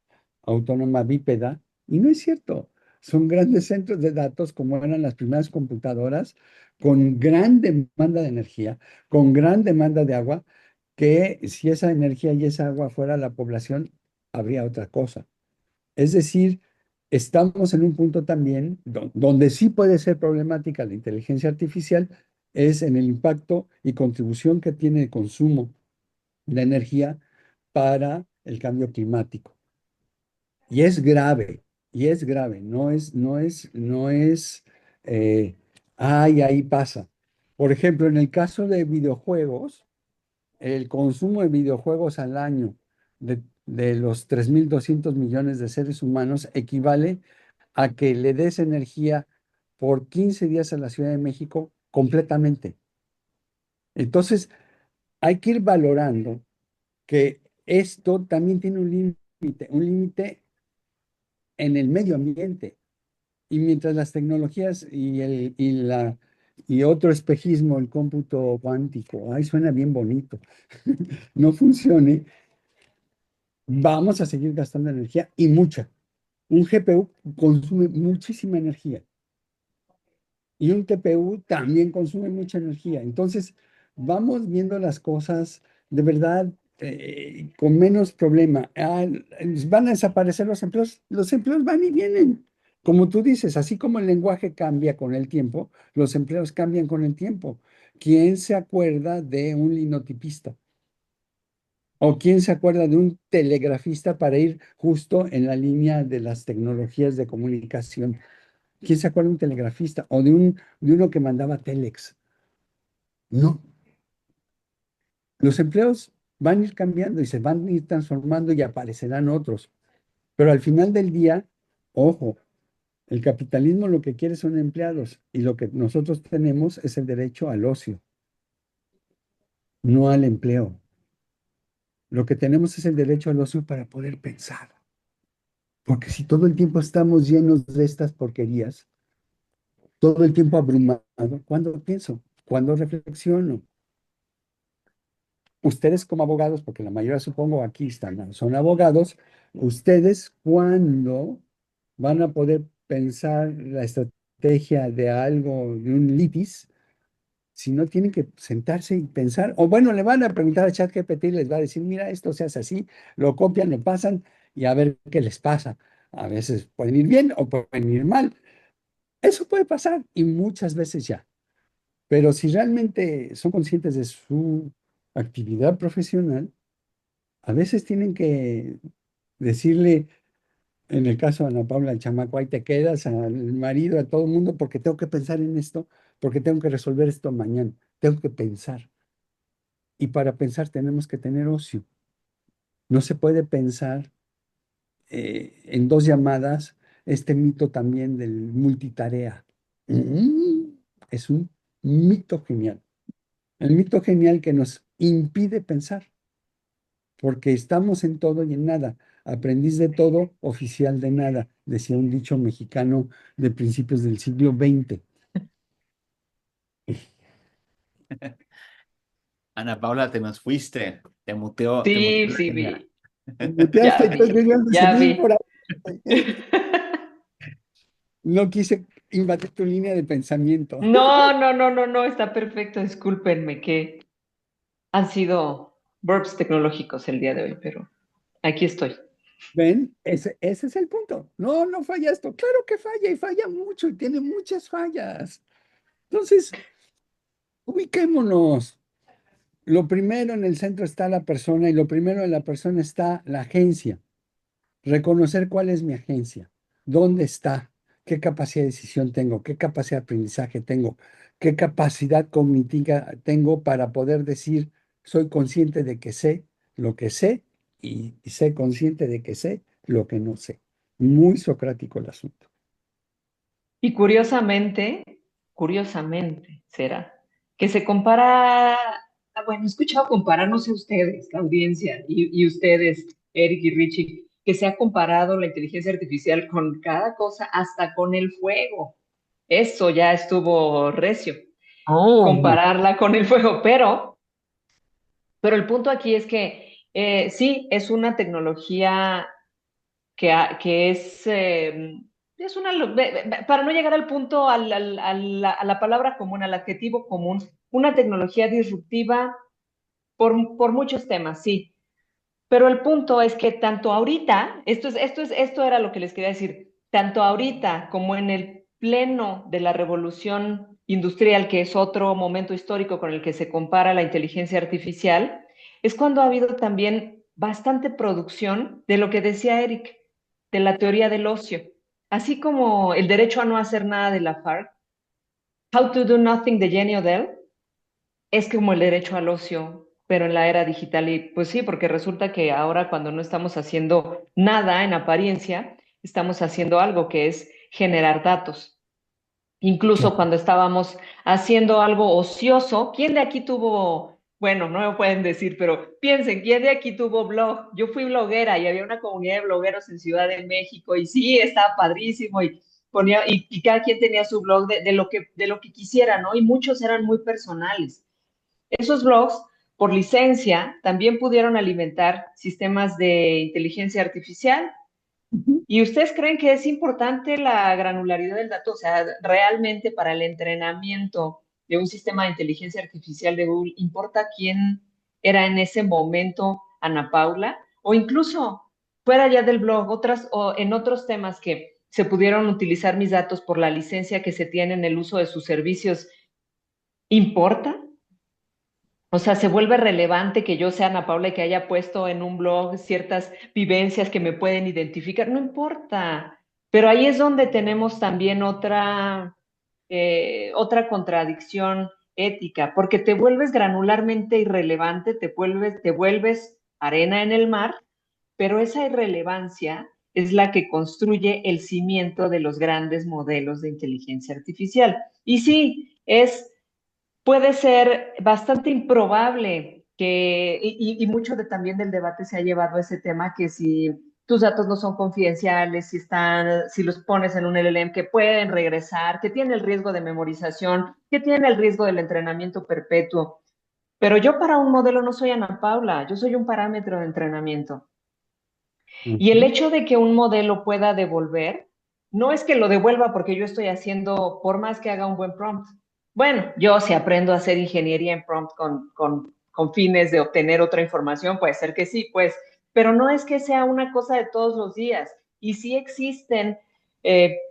autónoma bípeda, y no es cierto. Son grandes centros de datos como eran las primeras computadoras, con gran demanda de energía, con gran demanda de agua, que si esa energía y esa agua fuera la población, habría otra cosa. Es decir, estamos en un punto también donde sí puede ser problemática la inteligencia artificial, es en el impacto y contribución que tiene el consumo de energía para el cambio climático. Y es grave, no es, eh, ay, ahí pasa. Por ejemplo, en el caso de videojuegos, el consumo de videojuegos al año de los 3.200 millones de seres humanos equivale a que le des energía por 15 días a la Ciudad de México completamente. Entonces, hay que ir valorando que esto también tiene un límite en el medio ambiente. Y mientras las tecnologías y otro espejismo, el cómputo cuántico, ay, suena bien bonito, no funcione, vamos a seguir gastando energía y mucha. Un GPU consume muchísima energía y un TPU también consume mucha energía. Entonces, vamos viendo las cosas de verdad con menos problema. Van a desaparecer los empleos van y vienen. Como tú dices, así como el lenguaje cambia con el tiempo, los empleos cambian con el tiempo. ¿Quién se acuerda de un linotipista? ¿O quién se acuerda de un telegrafista para ir justo en la línea de las tecnologías de comunicación? ¿Quién se acuerda de un telegrafista o de uno que mandaba telex? No, los empleos van a ir cambiando y se van a ir transformando y aparecerán otros. Pero al final del día, ojo, el capitalismo lo que quiere son empleados y lo que nosotros tenemos es el derecho al ocio, no al empleo. Lo que tenemos es el derecho al ocio para poder pensar. Porque si todo el tiempo estamos llenos de estas porquerías, todo el tiempo abrumado, ¿cuándo pienso? ¿Cuándo reflexiono? Ustedes como abogados, porque la mayoría supongo aquí están, son abogados, ustedes cuándo van a poder pensar la estrategia de algo, de un litis, si no tienen que sentarse y pensar, o bueno, le van a preguntar a ChatGPT y les va a decir, mira, esto se hace así, lo copian, lo pasan y a ver qué les pasa. A veces pueden ir bien o pueden ir mal, Eso puede pasar y muchas veces ya. Pero si realmente son conscientes de su actividad profesional, a veces tienen que decirle, en el caso de Ana Paula, al chamaco, ahí te quedas, al marido, a todo el mundo, porque tengo que pensar en esto, porque tengo que resolver esto mañana, tengo que pensar. Y para pensar tenemos que tener ocio. No se puede pensar en dos llamadas este mito también del multitarea. Mm, Es un mito genial. El mito genial que nos impide pensar, porque estamos en todo y en nada. Aprendiz de todo, oficial de nada, decía un dicho mexicano de principios del siglo XX. Ana Paula, te nos fuiste. Te muteó Sí, la sí, señal. vi, Me ya muteaste, entonces yo vi, ya no ya seguí por vi. ahí. No quise invadir tu línea de pensamiento. No, no, no, no, no, está perfecto, discúlpenme que han sido burps tecnológicos el día de hoy, pero aquí estoy. ¿Ven? Ese es el punto. No, no falla esto. Claro que falla y falla mucho y tiene muchas fallas. Entonces, ubiquémonos. Lo primero en el centro está la persona y lo primero en la persona está la agencia. Reconocer cuál es mi agencia, dónde está, qué capacidad de decisión tengo, qué capacidad de aprendizaje tengo, qué capacidad cognitiva tengo para poder decir, soy consciente de que sé lo que sé y sé consciente de que sé lo que no sé. Muy socrático el asunto. Y curiosamente será, que se compara, bueno, he escuchado comparar, no sé ustedes, la audiencia, y ustedes, Eric y Richie, que se ha comparado la inteligencia artificial con cada cosa, hasta con el fuego. Eso ya estuvo recio, Oh, no. compararla con el fuego, pero el punto aquí es que sí, es una tecnología que es una, para no llegar al punto, a la palabra común, al adjetivo común, una tecnología disruptiva por muchos temas, sí. Pero el punto es que tanto ahorita, esto era lo que les quería decir, tanto ahorita como en el pleno de la revolución industrial, que es otro momento histórico con el que se compara la inteligencia artificial, es cuando ha habido también bastante producción de lo que decía Eric, de la teoría del ocio. Así como el derecho a no hacer nada de la FARC, How to do nothing de Jenny Odell, es como el derecho al ocio, pero en la era digital. Y pues sí, porque resulta que ahora cuando no estamos haciendo nada en apariencia, estamos haciendo algo que es generar datos. Incluso Claro. cuando estábamos haciendo algo ocioso, ¿quién de aquí tuvo, bueno, no me pueden decir, pero piensen, ¿quién de aquí tuvo blog? Yo fui bloguera y había una comunidad de blogueros en Ciudad de México y sí, estaba padrísimo y ponía, y cada quien tenía su blog de lo que quisiera, ¿no? Y muchos eran muy personales. Esos blogs, por licencia, también pudieron alimentar sistemas de inteligencia artificial. Ujú. ¿Y ustedes creen que es importante la granularidad del dato? O sea, realmente para el entrenamiento de un sistema de inteligencia artificial de Google, ¿importa quién era en ese momento Ana Paula? O incluso fuera ya del blog, o en otros temas que se pudieron utilizar mis datos por la licencia que se tiene en el uso de sus servicios, ¿importa? O sea, se vuelve relevante que yo sea Ana Paula y que haya puesto en un blog ciertas vivencias que me pueden identificar. No importa. Pero ahí es donde tenemos también otra contradicción ética, porque te vuelves granularmente irrelevante, te vuelves arena en el mar, pero esa irrelevancia es la que construye el cimiento de los grandes modelos de inteligencia artificial. Y sí, puede ser bastante improbable y mucho también del debate se ha llevado a ese tema, que si tus datos no son confidenciales, si los pones en un LLM, que pueden regresar, que tiene el riesgo de memorización, que tiene el riesgo del entrenamiento perpetuo. Pero yo para un modelo no soy Ana Paula, yo soy un parámetro de entrenamiento. Y el Ujú. hecho de que un modelo pueda devolver, no es que lo devuelva porque yo estoy haciendo, por más que haga un buen prompt. Bueno, yo si aprendo a hacer ingeniería en prompt con fines de obtener otra información, puede ser que sí, pues, pero no es que sea una cosa de todos los días. Y sí existen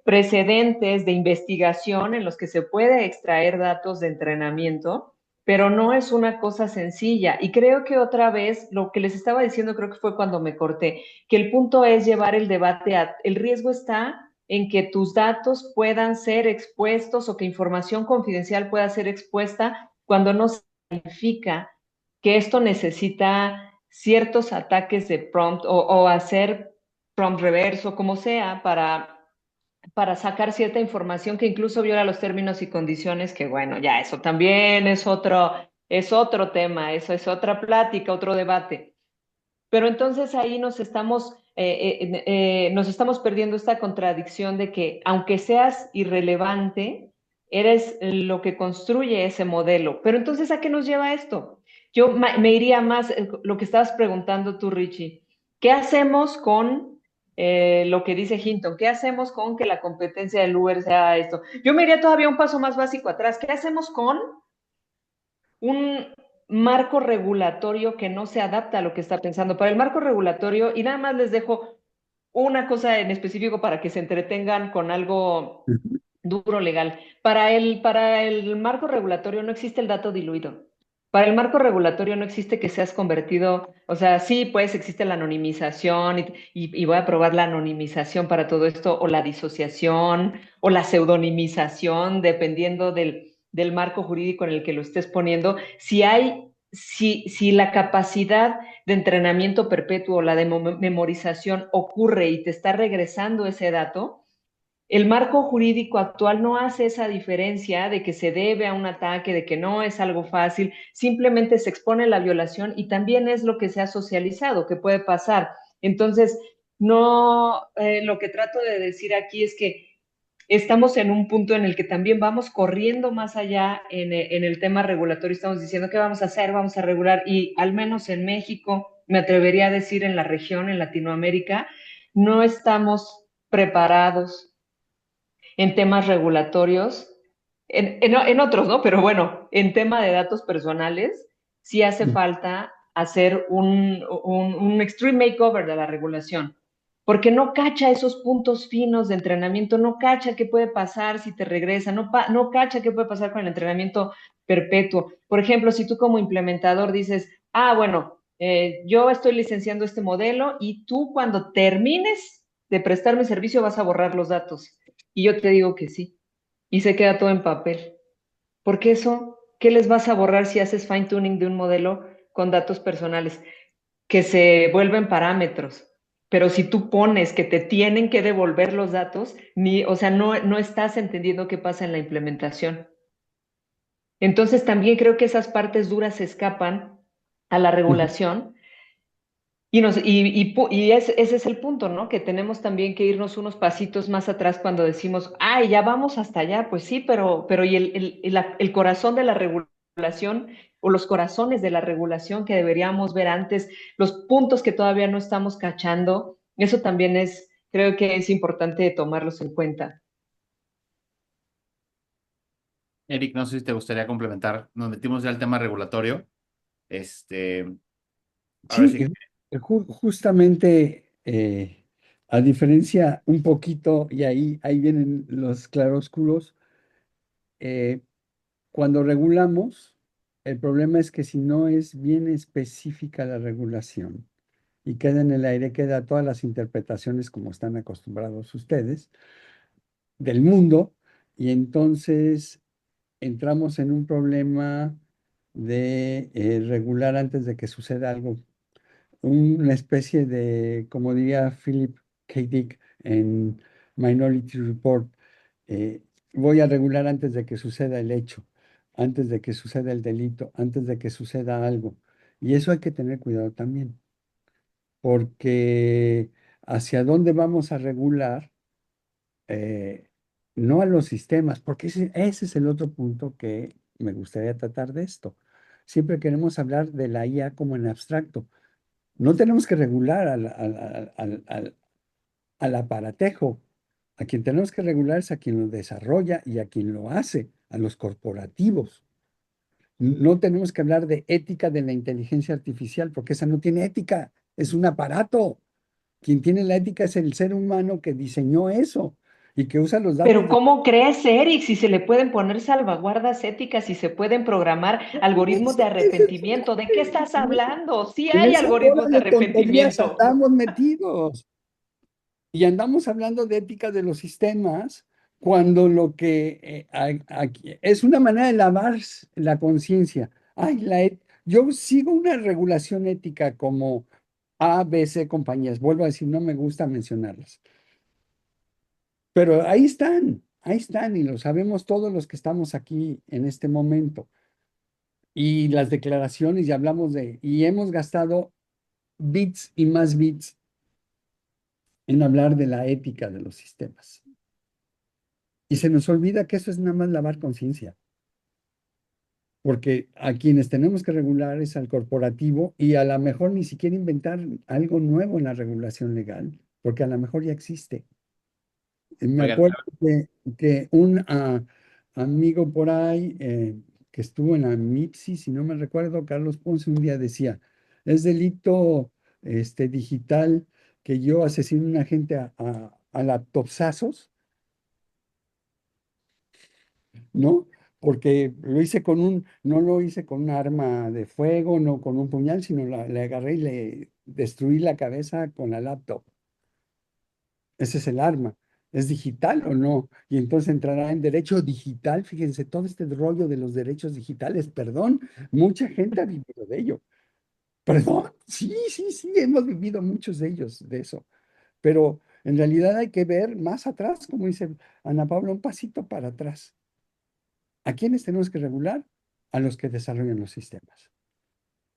precedentes de investigación en los que se puede extraer datos de entrenamiento, pero no es una cosa sencilla. Y creo que otra vez, lo que les estaba diciendo, creo que fue cuando me corté, que el punto es llevar el debate el riesgo está en que tus datos puedan ser expuestos o que información confidencial pueda ser expuesta cuando no se significa que esto necesita ciertos ataques de prompt o hacer prompt reverso, como sea, para sacar cierta información que incluso viola los términos y condiciones, que bueno, ya eso también es otro tema, eso es otra plática, otro debate. Pero entonces ahí nos estamos perdiendo esta contradicción de que aunque seas irrelevante, eres lo que construye ese modelo. Pero entonces, ¿a qué nos lleva esto? Yo me iría más, lo que estabas preguntando tú, Richie, ¿qué hacemos con lo que dice Hinton? ¿Qué hacemos con que la competencia del Uber sea esto? Yo me iría todavía un paso más básico atrás. ¿Qué hacemos con un marco regulatorio que no se adapta a lo que está pensando? Para el marco regulatorio, y nada más les dejo una cosa en específico para que se entretengan con algo Ujú. duro legal. Para el marco regulatorio no existe el dato diluido. Para el marco regulatorio no existe que seas convertido, o sea, sí, pues existe la anonimización y voy a probar la anonimización para todo esto, o la disociación, o la pseudonimización, dependiendo del marco jurídico en el que lo estés poniendo. Si la capacidad de entrenamiento perpetuo o la de memorización ocurre y te está regresando ese dato, el marco jurídico actual no hace esa diferencia de que se debe a un ataque, de que no es algo fácil, simplemente se expone la violación y también es lo que se ha socializado, que puede pasar. Entonces, no, lo que trato de decir aquí es que estamos en un punto en el que también vamos corriendo más allá en el tema regulatorio, estamos diciendo qué vamos a hacer, vamos a regular, y al menos en México, me atrevería a decir en la región, en Latinoamérica, no estamos preparados en temas regulatorios, en otros, ¿no? Pero bueno, en tema de datos personales, sí hace falta hacer un extreme makeover de la regulación, porque no cacha esos puntos finos de entrenamiento, no cacha qué puede pasar si te regresa, no cacha qué puede pasar con el entrenamiento perpetuo. Por ejemplo, si tú como implementador dices, bueno, yo estoy licenciando este modelo y tú cuando termines de prestarme servicio vas a borrar los datos. Y yo te digo que sí. Y se queda todo en papel. Porque eso, ¿qué les vas a borrar si haces fine tuning de un modelo con datos personales? Que se vuelven parámetros. Pero si tú pones que te tienen que devolver los datos, o sea, no estás entendiendo qué pasa en la implementación. Entonces también creo que esas partes duras se escapan a la Ujú. regulación. Ese es el punto, ¿no? Que tenemos también que irnos unos pasitos más atrás cuando decimos, ay, ya vamos hasta allá. Pues sí, pero ¿y el corazón de la regulación o los corazones de la regulación que deberíamos ver antes, los puntos que todavía no estamos cachando? Eso también creo que es importante tomarlos en cuenta. Eric, no sé si te gustaría complementar. Nos metimos ya al tema regulatorio. Este, ahora Sí, sí que justamente a diferencia un poquito, y ahí vienen los claroscuros, eh, cuando regulamos, el problema es que si no es bien específica la regulación y queda en el aire, queda todas las interpretaciones como están acostumbrados ustedes del mundo, y entonces entramos en un problema de regular antes de que suceda algo, una especie de, como diría Philip K. Dick en Minority Report, voy a regular antes de que suceda el hecho, antes de que suceda el delito, antes de que suceda algo. Y eso hay que tener cuidado también, porque hacia dónde vamos a regular, eh, no a los sistemas, porque ese es el otro punto que me gustaría tratar de esto. Siempre queremos hablar de la IA como en abstracto. No tenemos que regular al aparatejo. A quien tenemos que regular es a quien lo desarrolla y a quien lo hace, a los corporativos. No tenemos que hablar de ética de la inteligencia artificial, porque esa no tiene ética, es un aparato. Quien tiene la ética es el ser humano que diseñó eso. y que usa los datos Pero de... ¿cómo crees, Eric? Si se le pueden poner salvaguardas éticas, si se pueden programar algoritmos de arrepentimiento, ¿de qué estás hablando? Sí En hay esa bola algoritmos de de tonterías arrepentimiento. andamos metidos y andamos hablando de ética de los sistemas cuando lo que es una manera de lavar la conciencia. Ay, yo sigo una regulación ética como A, B, C compañías. Vuelvo a decir, no me gusta mencionarlas. Pero ahí están y lo sabemos todos los que estamos aquí en este momento. Y las declaraciones y hablamos y hemos gastado bits y más bits en hablar de la ética de los sistemas. Y se nos olvida que eso es nada más lavar conciencia, porque a quienes tenemos que regular es al corporativo y a lo mejor ni siquiera inventar algo nuevo en la regulación legal, porque a lo mejor ya existe. Me Oigan, acuerdo que un amigo por ahí que estuvo en la MIPSI, si no me recuerdo, Carlos Ponce, un día decía, es delito digital que yo asesine a una gente a laptopsazos, ¿no? Porque lo hice no lo hice con un arma de fuego, no con un puñal, sino le agarré y le destruí la cabeza con la laptop. Ese es el arma. ¿Es digital o no? Y entonces entrará en derecho digital. Fíjense, todo este rollo de los derechos digitales, perdón, mucha gente ha vivido de ello. Perdón, sí, sí, sí, hemos vivido muchos de ellos, de eso. Pero en realidad hay que ver más atrás, como dice Ana Paula, un pasito para atrás. ¿A quiénes tenemos que regular? A los que desarrollan los sistemas.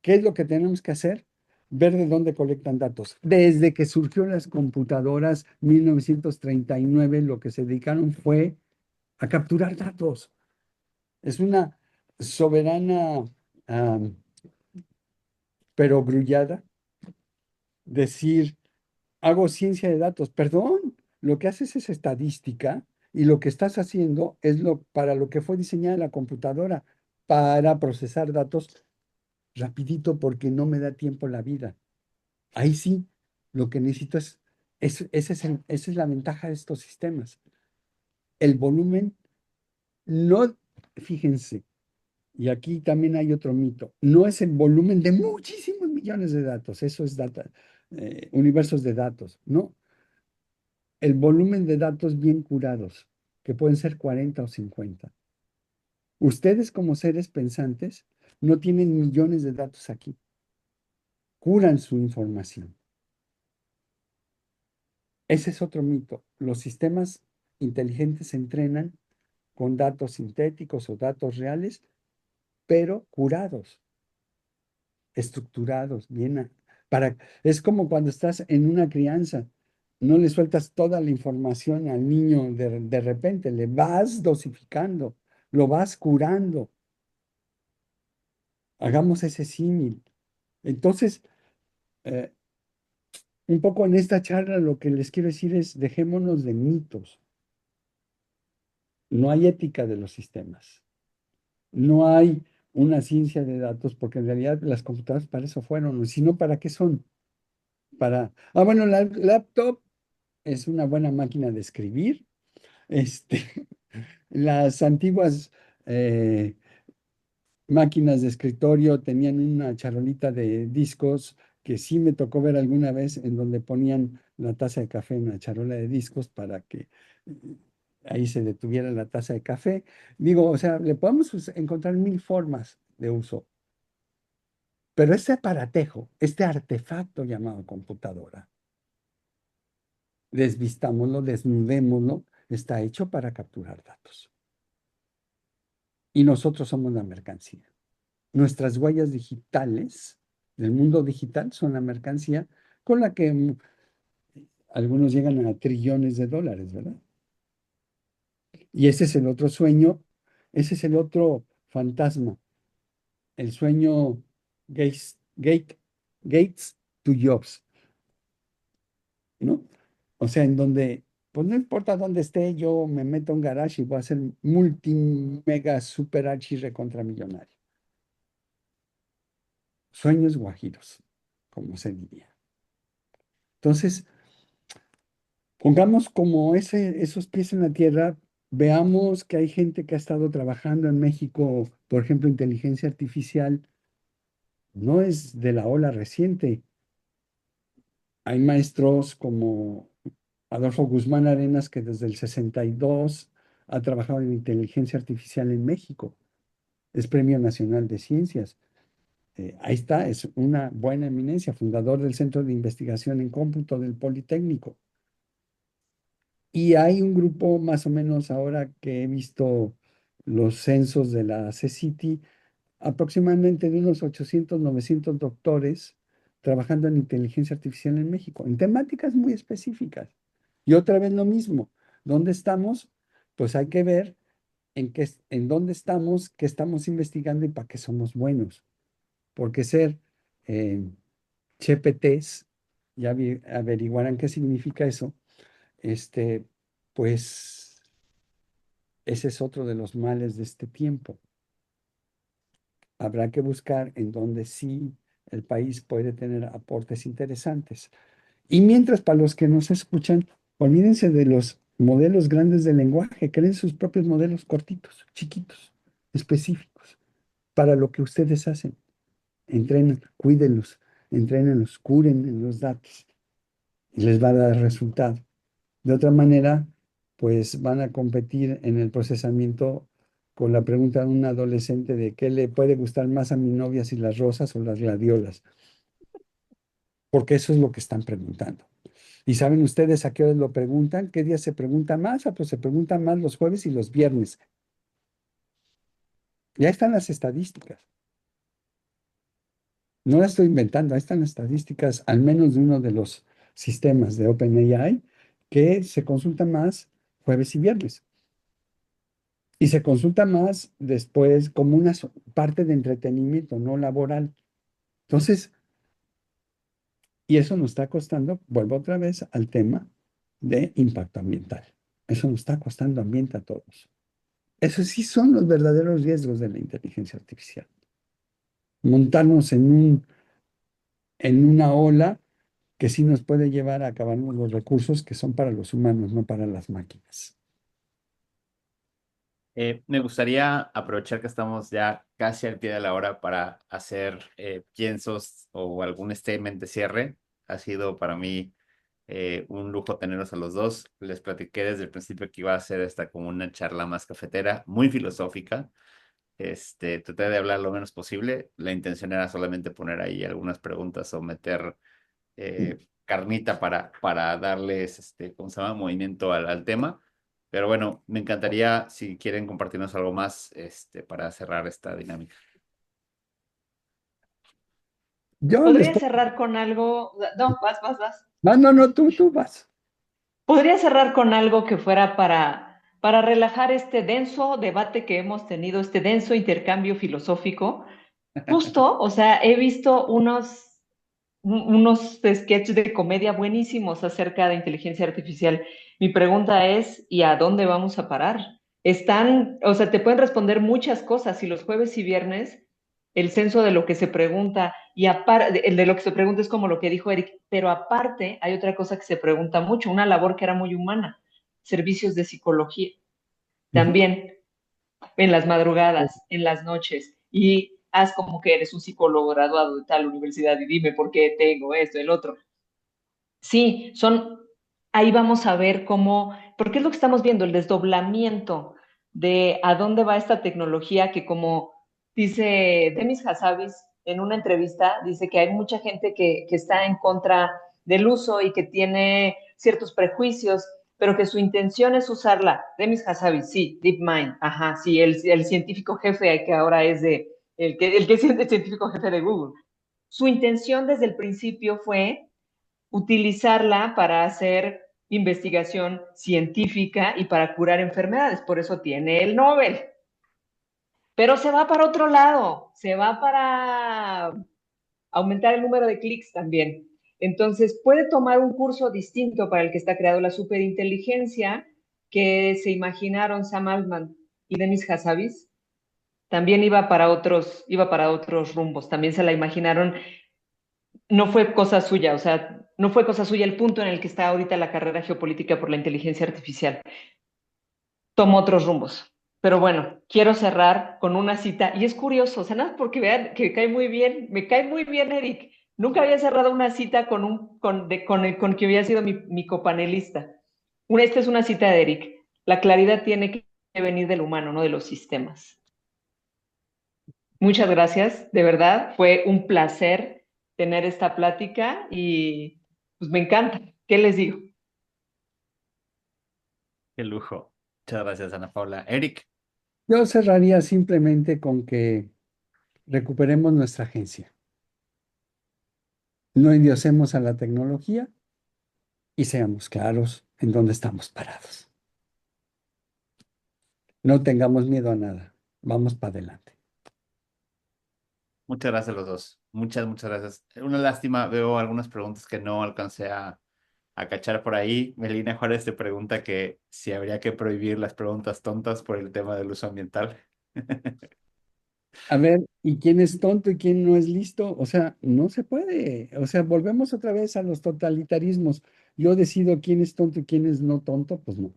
¿Qué es lo que tenemos que hacer? Ver de dónde colectan datos. Desde que surgió las computadoras 1939, lo que se dedicaron fue a capturar datos. Es una soberana, am, pero grullada, decir, hago ciencia de datos. Perdón, lo que haces es estadística y lo que estás haciendo es para lo que fue diseñada la computadora, para procesar datos rapidito porque no me da tiempo la vida. Ahí sí, lo que necesito esa es la ventaja de estos sistemas. El volumen, no, fíjense, y aquí también hay otro mito, no es el volumen de muchísimos millones de datos, eso es universos de datos, no, el volumen de datos bien curados, que pueden ser 40 o 50. Ustedes como seres pensantes no tienen millones de datos aquí, curan su información. Ese es otro mito. Los sistemas inteligentes se entrenan con datos sintéticos o datos reales, pero curados, estructurados, es como cuando estás en una crianza, no le sueltas toda la información al niño de repente, le vas dosificando, lo vas curando. Hagamos ese símil. Entonces, eh, un poco en esta charla lo que les quiero decir es, dejémonos de mitos. No hay ética de los sistemas. No hay una ciencia de datos, porque en realidad las computadoras para eso fueron, sino para qué son. Bueno, la laptop es una buena máquina de escribir. Este, las antiguas eh, máquinas de escritorio tenían una charolita de discos que sí me tocó ver alguna vez en donde ponían la taza de café en la charola de discos para que ahí se detuviera la taza de café. Digo, o sea, le podemos encontrar mil formas de uso, pero este aparatejo, este artefacto llamado computadora, desvistámoslo, desnudémoslo, está hecho para capturar datos. Y nosotros somos la mercancía. Nuestras huellas digitales del mundo digital son la mercancía con la que algunos llegan a trillones de dólares, ¿verdad? Y ese es el otro sueño, ese es el otro fantasma, el sueño Gates to Jobs, ¿no? O sea, en donde, pues no importa dónde esté, yo me meto a un garage y voy a ser multi, mega, super archi recontra millonario. Sueños guajiros, como se diría. Entonces, Pongamos como esos pies en la tierra, veamos que hay gente que ha estado trabajando en México, por ejemplo, inteligencia artificial, no es de la ola reciente. Hay maestros como Adolfo Guzmán Arenas que desde el 62 ha trabajado en inteligencia artificial en México. Es Premio Nacional de Ciencias. Ahí está, es una buena eminencia, fundador del Centro de Investigación en Cómputo del Politécnico. Y hay un grupo más o menos ahora que he visto los censos de la CCT, aproximadamente de unos 800, 900 doctores trabajando en inteligencia artificial en México, en temáticas muy específicas. Y otra vez lo mismo, ¿dónde estamos? Pues hay que ver en dónde estamos, qué estamos investigando y para qué somos buenos. Porque ser eh, ChatGPTs, ya averiguarán qué significa eso, este, pues ese es otro de los males de este tiempo. Habrá que buscar en donde sí el país puede tener aportes interesantes. Y mientras, para los que nos escuchan, olvídense de los modelos grandes de lenguaje, creen sus propios modelos cortitos, chiquitos, específicos, para lo que ustedes hacen. Entrenen, cuídenlos, entrénenlos, curen en los datos y les va a dar resultado. De otra manera, pues van a competir en el procesamiento con la pregunta de un adolescente de qué le puede gustar más a mi novia, si las rosas o las gladiolas, porque eso es lo que están preguntando. ¿Y saben ustedes a qué horas lo preguntan? ¿Qué día se pregunta más? Ah, pues se pregunta más los jueves y los viernes. Ya están las estadísticas. No las estoy inventando, ahí están las estadísticas, al menos de uno de los sistemas de OpenAI, que se consulta más jueves y viernes. Y se consulta más después como una parte de entretenimiento, no laboral. Entonces, y eso nos está costando, vuelvo otra vez al tema de impacto ambiental. Eso nos está costando ambiente a todos. Esos sí son los verdaderos riesgos de la inteligencia artificial. Montarnos en una ola que sí nos puede llevar a acabarnos los recursos que son para los humanos, no para las máquinas. Me gustaría aprovechar que estamos ya casi al pie de la hora para hacer piensos o algún statement de cierre. Ha sido para mí un lujo tenerlos a los dos. Les platiqué desde el principio que iba a ser esta como una charla más cafetera, muy filosófica. Traté de hablar lo menos posible. La intención era solamente poner ahí algunas preguntas o meter carnita para darles, ¿cómo se llama? Movimiento al tema. Pero bueno, me encantaría si quieren compartirnos algo más, para cerrar esta dinámica. Yo les Podría puedo... cerrar con algo, no, vas. No, no, no, tú vas. Podría cerrar con algo que fuera para relajar este denso debate que hemos tenido, este denso intercambio filosófico. Justo, o sea, he visto unos sketches de comedia buenísimos acerca de inteligencia artificial. Mi pregunta es, ¿y a dónde vamos a parar? Están, o sea, te pueden responder muchas cosas y los jueves y viernes el censo de lo que se pregunta y aparte, el de lo que se pregunta es como lo que dijo Eric, pero aparte hay otra cosa que se pregunta mucho, una labor que era muy humana, servicios de psicología. Ujú. También en las madrugadas, en las noches, y haz como que eres un psicólogo graduado de tal universidad y dime por qué tengo esto, el otro. Sí, ahí vamos a ver cómo, porque es lo que estamos viendo, el desdoblamiento de a dónde va esta tecnología que como dice Demis Hassabis en una entrevista, dice que hay mucha gente que está en contra del uso y que tiene ciertos prejuicios, pero que su intención es usarla. Demis Hassabis, sí, DeepMind, ajá, sí, el científico jefe que ahora es el que es el científico jefe de Google. Su intención desde el principio fue utilizarla para hacer investigación científica y para curar enfermedades, por eso tiene el Nobel. Pero se va para otro lado, se va para aumentar el número de clics también. Entonces, puede tomar un curso distinto para el que está creado la superinteligencia que se imaginaron Sam Altman y Demis Hassabis. También iba para otros rumbos, también se la imaginaron no fue cosa suya, o sea, no fue cosa suya el punto en el que está ahorita la carrera geopolítica por la inteligencia artificial. Tomó otros rumbos. Pero bueno, quiero cerrar con una cita, y es curioso, o sea, nada porque vean que me cae muy bien Eric. Nunca había cerrado una cita con que había sido mi copanelista. Esta es una cita de Eric. La claridad tiene que venir del humano, no de los sistemas. Muchas gracias, de verdad, fue un placer tener esta plática y pues me encanta. ¿Qué les digo? Qué lujo. Muchas gracias, Ana Paula. Eric, Yo cerraría simplemente con que recuperemos nuestra agencia. No endiosemos a la tecnología y seamos claros en dónde estamos parados. No tengamos miedo a nada. Vamos para adelante. muchas gracias a los dos. Muchas gracias. Una lástima, veo algunas preguntas que no alcancé a cachar por ahí. Melina Juárez te pregunta que si habría que prohibir las preguntas tontas por el tema del uso ambiental. A ver, ¿y quién es tonto y quién no es listo? O sea, no se puede. O sea, volvemos otra vez a los totalitarismos. Yo decido quién es tonto y quién es no tonto, pues no.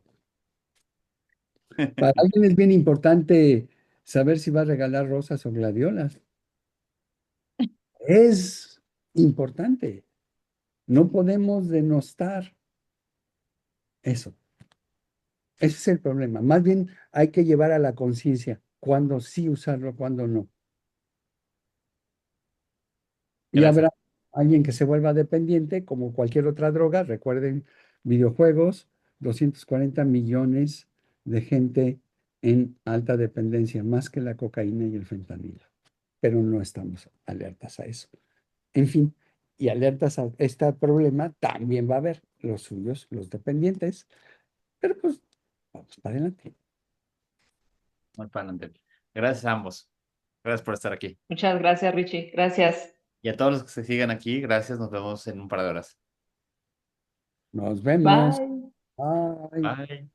Para alguien es bien importante saber si va a regalar rosas o gladiolas. Es importante. No podemos denostar eso. Ese es el problema. Más bien hay que llevar a la conciencia cuándo sí usarlo, cuándo no. Y Gracias. habrá alguien que se vuelva dependiente, como cualquier otra droga. Recuerden, videojuegos, 240 millones de gente en alta dependencia, más que la cocaína y el fentanilo. Pero no estamos alertas a eso. En fin, y alertas a este problema también va a haber los suyos, los dependientes, pero pues vamos para adelante. Muy para adelante. Gracias a ambos. Gracias por estar aquí. Muchas gracias, Richie. Gracias. Y a todos los que se sigan aquí, gracias. Nos vemos en un par de horas. Nos vemos. Bye. Bye. Bye.